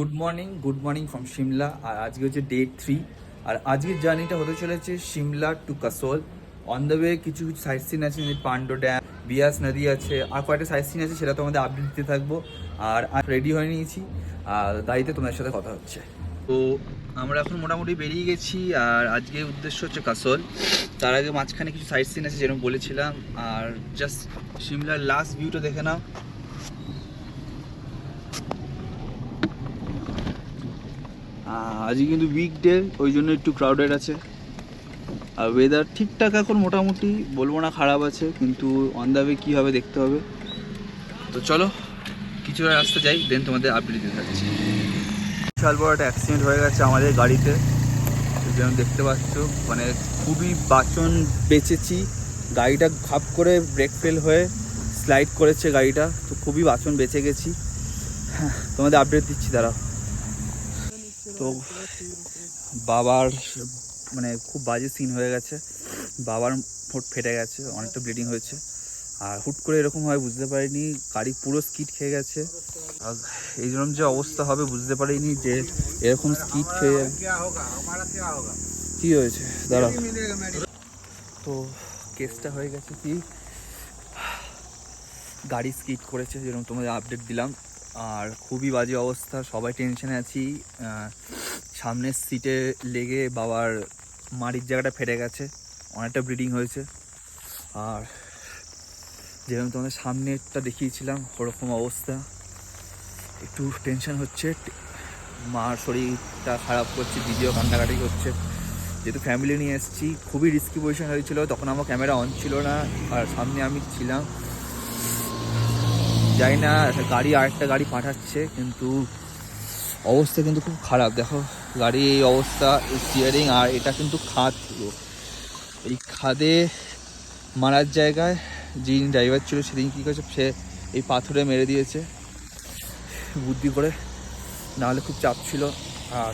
Good morning from Shimla. আর আজকে হচ্ছে ডে 3। আর আজকের জার্নিটা হতে চলেছে Shimla to Kasol. On the way কিছু কিছু সাইট সিন আছে, পান্ডো ড্যাম, বিয়াস নদী আছে, আর কয়েকটা সাইট সিন আছে, সেটা তোমাদের আপডেট দিতে থাকবো। আর রেডি হয়ে নিয়েছি, আর গাড়িতে তোমাদের সাথে কথা হচ্ছে। তো আমরা এখন মোটামুটি বেরিয়ে গেছি, আর আজকে উদ্দেশ্য হচ্ছে কাসোল। তার আগে মাঝখানে কিছু সাইট সিন আছে যেরকম বলেছিলাম, আর জাস্ট সিমলার লাস্ট ভিউটা দেখে নাও। আজকে কিন্তু উইকডে, ওই জন্য একটু ক্রাউডেড আছে। আর ওয়েদার ঠিকঠাক এখন মোটামুটি, বলবো না খারাপ আছে, কিন্তু অন দ্য ওয়ে কী হবে দেখতে হবে। তো চলো কিছুটা রাস্তা যাই, দেন তোমাদের আপডেট দিতে থাকছি। বিশাল বড় একটা অ্যাক্সিডেন্ট হয়ে গেছে আমাদের গাড়িতে, যেমন দেখতে পাচ্ছ। মানে খুবই বাঁচন বেঁচেছি। গাড়িটা খাপ করে ব্রেক ফেল হয়ে স্লাইড করেছে গাড়িটা, তো খুবই বাঁচন বেঁচে গেছি। হ্যাঁ, তোমাদের আপডেট দিচ্ছি দাঁড়াও। তো বাবার মানে খুব বাজে সিন হয়ে গেছে, বাবার ঠোঁট ফেটে গেছে, অনেকটা ব্লিডিং হয়েছে। আর হুট করে এরকম হয় বুঝতে পারিনি, গাড়ি পুরো স্কিড খেয়ে গেছে। আর এই জন্য যে অবস্থা হবে বুঝতে পারিনি যে এরকম স্কিড খেয়ে কী হয়েছে দাঁড়াও। তো কেসটা হয়ে গেছে কি, গাড়ি স্কিড করেছে যেরকম তোমাদের আপডেট দিলাম। আর খুবই বাজে অবস্থা, সবাই টেনশনে আছি। সামনের সিটে লেগে বাবার মাড়ির জায়গাটা ফেটে গেছে, অনেকটা ব্লিডিং হয়েছে। আর যেরকম তোমাদের সামনেরটা দেখিয়েছিলাম ওরকম অবস্থা, একটু টেনশন হচ্ছে। মার শরীরটা খারাপ করছে, দিদিও কান্নাকাটি করছে। যেহেতু ফ্যামিলি নিয়ে এসেছি, খুবই রিস্কি পজিশন হয়েছিল, তখন আমার ক্যামেরা অন ছিল না, আর সামনে আমি ছিলাম। যাই না, একটা গাড়ি আরেকটা গাড়ি পাঠাচ্ছে, কিন্তু অবস্থা কিন্তু খুব খারাপ। দেখো গাড়ি এই অবস্থা, স্টিয়ারিং, আর এটা কিন্তু খাদ পুরো। এই খাদে মারার জায়গায় যিনি ড্রাইভার ছিল সেদিন কী করেছে, সে এই পাথরে মেরে দিয়েছে বুদ্ধি করে, নাহলে খুব চাপ ছিল। আর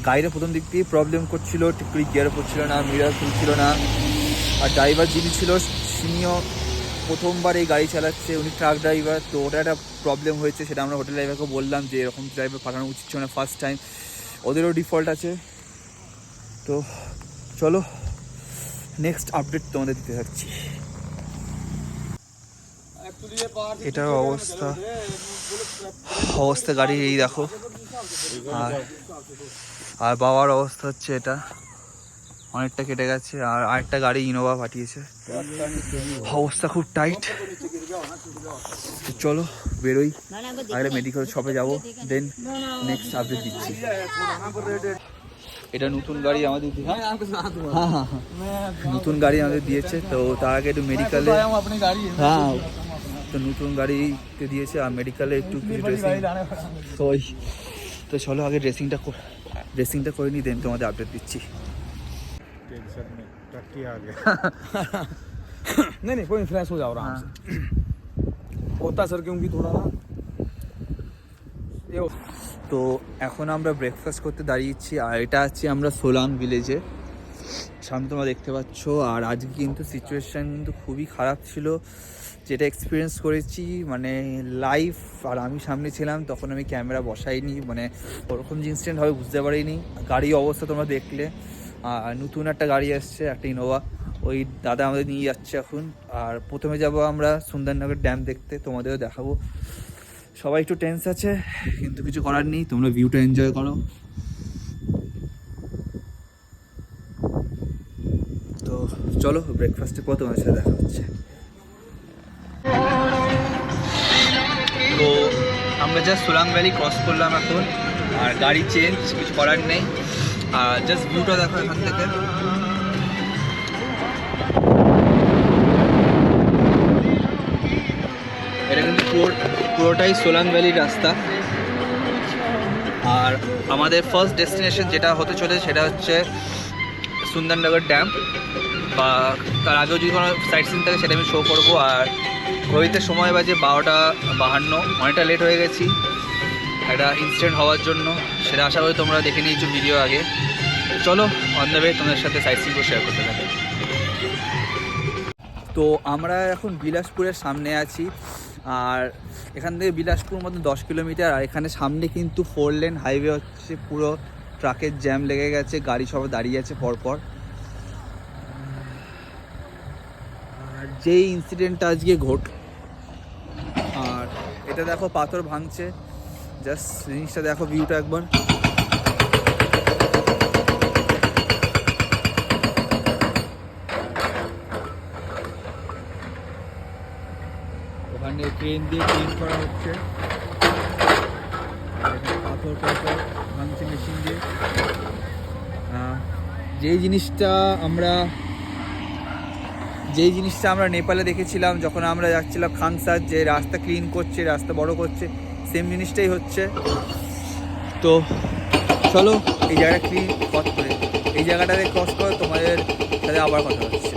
গাড়িটা প্রথম দিক দিয়ে প্রবলেম করছিল, ঠিক করে গিয়ার পড়ছিল না, মিরার খুলছিল না। আর ড্রাইভার যিনি ছিল তিনিও প্রথমবার এই গাড়ি চালাচ্ছে, উনি ট্রাক ড্রাইভার, তো ওটা একটা প্রবলেম হয়েছে। সেটা আমরা হোটেল ড্রাইভারকে বললাম যে এরকম ড্রাইভার পাঠানো উচিত ছিল না, ফার্স্ট টাইম, ওদেরও ডিফল্ট আছে। তো চলো নেক্সট আপডেট তোমাদের দিতে থাকছি। এটার অবস্থা গাড়ি এই দেখো। আর বাবার অবস্থা হচ্ছে এটা, অনেকটা কেটে গেছে। আর আরেকটা গাড়ি ইনোভা পাঠিয়েছে, অবস্থা খুব টাইট। তো চলো বেরোই, আগে মেডিকেল শপে যাবো, দেন নেক্সট আপডেট দিচ্ছি। এটা নতুন গাড়ি আমাদের, নতুন গাড়ি আমাদের দিয়েছে। তো তার আগে একটু মেডিকেলে, হ্যাঁ তো নতুন গাড়িতে দিয়েছে, আর মেডিকেলে একটু ড্রেসিং। তো চলো আগে ড্রেসিংটা করে নিই, দেন তোমাদের আপডেট দিচ্ছি। नहीं कोई फ्रेश हो जाओ आराम से होता सर क्योंकि थोड़ा ना ये তো এখন আমরা ব্রেকফাস্ট করতে দাঁড়িয়েছি, আর এটা আছি আমরা সোলাং ভিলেজে, সামনে তোমরা দেখতে পাচ্ছ। আর আজকে কিন্তু সিচুয়েশান কিন্তু খুবই খারাপ ছিল, যেটা এক্সপিরিয়েন্স করেছি মানে লাইভ। আর আমি সামনে ছিলাম, তখন আমি ক্যামেরা বসাইনি, মানে ওরকম যে ইনসিডেন্ট হবে বুঝতে পারিনি। গাড়ির অবস্থা তোমরা দেখলে। আর নতুন একটা গাড়ি আসছে, একটা ইনোভা, ওই দাদা আমাদের নিয়ে যাচ্ছে এখন। আর প্রথমে যাব আমরা সুন্দরনগর ড্যাম দেখতে, তোমাদেরও দেখাবো। সবাই একটু টেন্স আছে, কিন্তু কিছু করার নেই, তোমরা ভিউটা এনজয় করো। তো চলো ব্রেকফাস্টের পর তোমার সাথে দেখা হচ্ছে। তো আমরা জাস্ট সোলাং ভ্যালি ক্রস করলাম এখন, আর গাড়ি চেঞ্জ, কিছু করার নেই। আর জাস্ট ভিউটা দেখো এখান থেকে। এটা কিন্তু পুরোটাই সোলাং ভ্যালির রাস্তা। আর আমাদের ফার্স্ট ডেস্টিনেশন যেটা হতে চলেছে সেটা হচ্ছে সুন্দরনগর ড্যাম, বা তার আগেও যদি কোনো সাইট সিন থাকে সেটা আমি শো করবো। আর ঘড়িতে সময় বাজে 12:52, অনেকটা লেট হয়ে গেছি একটা ইনসিডেন্ট হওয়ার জন্য, সেটা আশা করি তোমরা দেখে নিয়েছো ভিডিও আগে। চলো অন দ্য ওয়ে তোমাদের সাথে সাইট সিনগুলো শেয়ার করতে থাকি। তো আমরা এখন বিলাসপুরের সামনে আছি, আর এখান থেকে বিলাসপুর মতো 10 কিলোমিটার। আর এখানে সামনে কিন্তু 4 লেন হাইওয়ে হচ্ছে, পুরো ট্রাকের জ্যাম লেগে গেছে, গাড়ি সব দাঁড়িয়ে আছে পরপর। আর যেই ইনসিডেন্টটা আজকে আর এটা দেখো পাথর ভাঙছে, জাস্ট জিনিসটা দেখো, ভিউটা একবার। ওখানে ট্রেন দিয়ে ক্লিন করা হচ্ছে, পাথর ভাঙছে মেশিন দিয়ে। যেই জিনিসটা আমরা নেপালে দেখেছিলাম যখন আমরা যাচ্ছিলাম খাংসার, যে রাস্তা ক্লিন করছে, রাস্তা বড় করছে, সেম জিনিসটাই হচ্ছে। তো চলো এই জায়গাটা ক্লিন করে, এই জায়গাটাতে ক্রস করে তোমাদের সাথে আবার কথা হচ্ছে।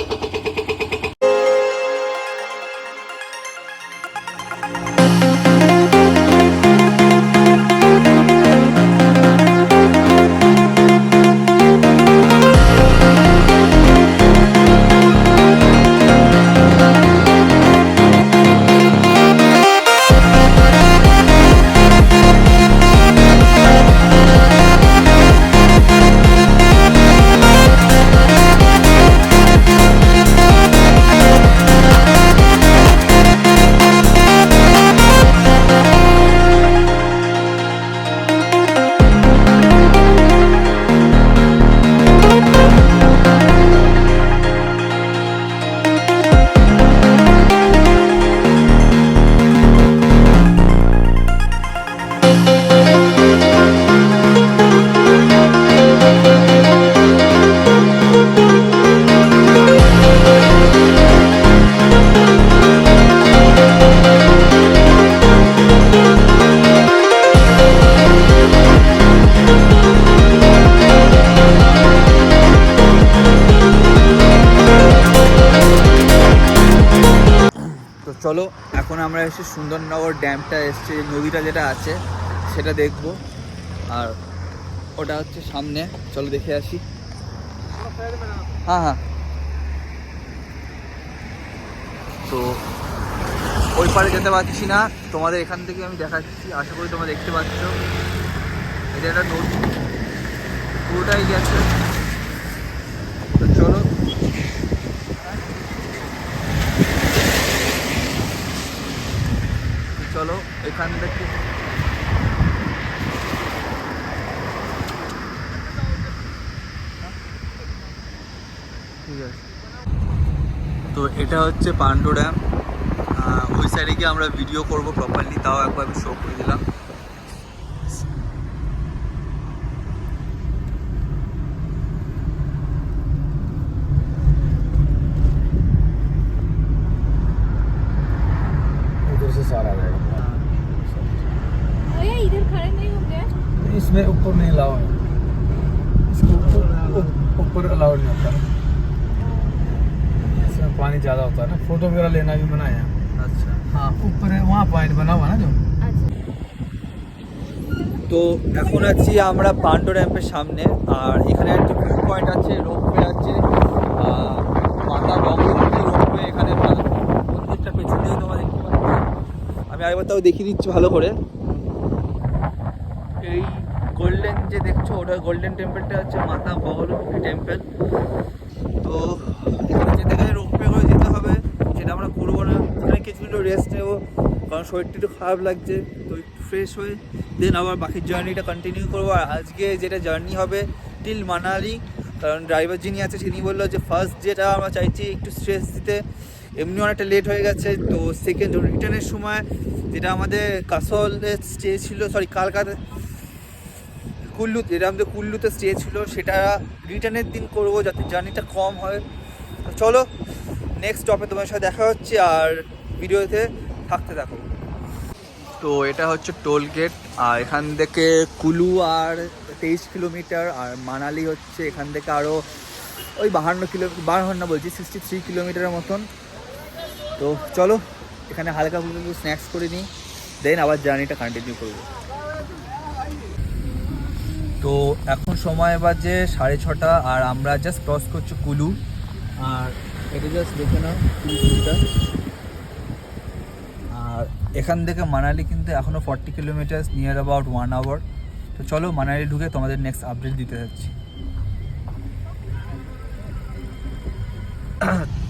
চলো এখন আমরা এসে সুন্দরনগর ড্যামটা এসছি, নদীটা যেটা আছে সেটা দেখব। আর ওটা হচ্ছে সামনে, চলো দেখে আসি। হ্যাঁ, তো ওই পারে যেতে পারছি না, তোমাদের এখান থেকে আমি দেখাচ্ছি, আশা করি তোমরা দেখতে পাচ্ছ। এটা একটা নদী, পুরোটাই গেছে। তো চলো এখান থেকে ঠিক আছে। তো এটা হচ্ছে পান্ডু ড্যাম, ওই সাইডে গিয়ে আমরা ভিডিও করব প্রপারলি, তাও একবার আমি শো করে দিলাম। सारा रहेगा। इधर खड़े नहीं होंगे, इसमें ऊपर नहीं अलाउ है, इसको ऊपर अलाउ नहीं होता, इसमें पानी ज़्यादा होता है ना, फोटो वगैरह लेना भी मना है। अच्छा, हाँ ऊपर है, वहाँ पॉइंट बना हुआ ना जो। তো এখন আছি আমরা পান্ডু ড্যামের সামনে, আর এখানে একটা ভিউ পয়েন্ট আছে, রোপওয়ে আছে, মাতা বঙ্গবন্ধু রোপওয়ে। এখানে মন্দিরটা পেছন দিয়ে তোমরা দেখতে পাচ্ছ, আমি আরেকবার তাও দেখিয়ে দিচ্ছি ভালো করে। এই গোল্ডেন যে দেখছো, ওটা গোল্ডেন টেম্পলটা হচ্ছে মাতা বগলমুখী টেম্পল। তো এখানে যেতে গেলে রোপওয়ে করে যেতে হবে, সেটা আমরা করবো না। এখানে কিছু মিনিট রেস্ট নেবো, কারণ শরীরটা একটু খারাপ লাগছে। তো একটু ফ্রেশ হয়ে দেন আবার বাকি জার্নিটা কন্টিনিউ করবো। আর আজকে যেটা জার্নি হবে টিল মানালি, কারণ ড্রাইভার যিনি আছে তিনি বললো যে ফার্স্ট যেটা আমরা চাইছি একটু স্ট্রেস দিতে, এমনি অনেকটা লেট হয়ে গেছে। তো সেকেন্ড রিটার্নের সময় যেটা আমাদের কাসলে স্টে ছিল, সরি কালকাতা কুল্লু, যেটা আমাদের কুল্লুতে স্টে ছিল, সেটা রিটার্নের দিন করবো যাতে জার্নিটা কম হয়। তো চলো নেক্সট স্টপে তোমার সাথে দেখা হচ্ছে, আর ভিডিওতে থাকতে থাকো। তো এটা হচ্ছে টোল গেট, আর এখান থেকে কুলু আর 23 কিলোমিটার, আর মানালি হচ্ছে এখান থেকে আরও ওই 63 কিলোমিটারের মতন। তো চলো এখানে হালকা ফুলকা স্ন্যাক্স করে নিই, দেন আবার জার্নিটা কন্টিনিউ করবো। তো এখন সময় বাজে 6:30, আর আমরা জাস্ট ক্রস করছি কুলু। আর এটা জাস্ট দেখে নাও কুলুটা, আর এখান থেকে মানালি কিন্তু এখনও 40 কিলোমিটার, নিয়ার অ্যাবাউট 1 আওয়ার। তো চলো মানালি ঢুকে তোমাদের নেক্সট আপডেট দিতে যাচ্ছি।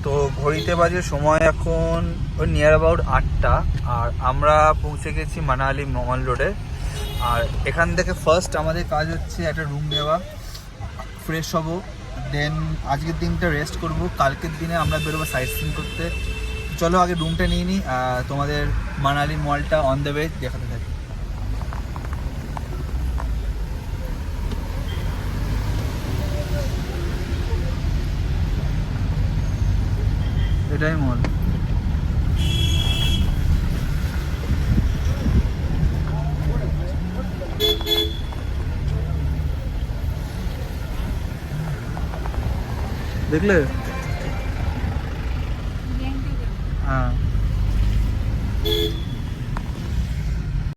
তো ঘড়িতে বাজে সময় এখন ওই নিয়ার অ্যাবাউট 8টা, আর আমরা পৌঁছে গেছি মানালি মল রোডে। আর এখান থেকে ফার্স্ট আমাদের কাজ হচ্ছে একটা রুম নেওয়া, ফ্রেশ হবো, দেন আজকের দিনটা রেস্ট করব, কালকের দিনে আমরা বেরোবো সাইট সিন করতে। চলো আগে রুমটা নিয়ে নিই, তোমাদের মানালি মলটা অন দ্য ওয়ে দেখাতে থাকি। এটাই মল। দেখলে? হ্যাঁ।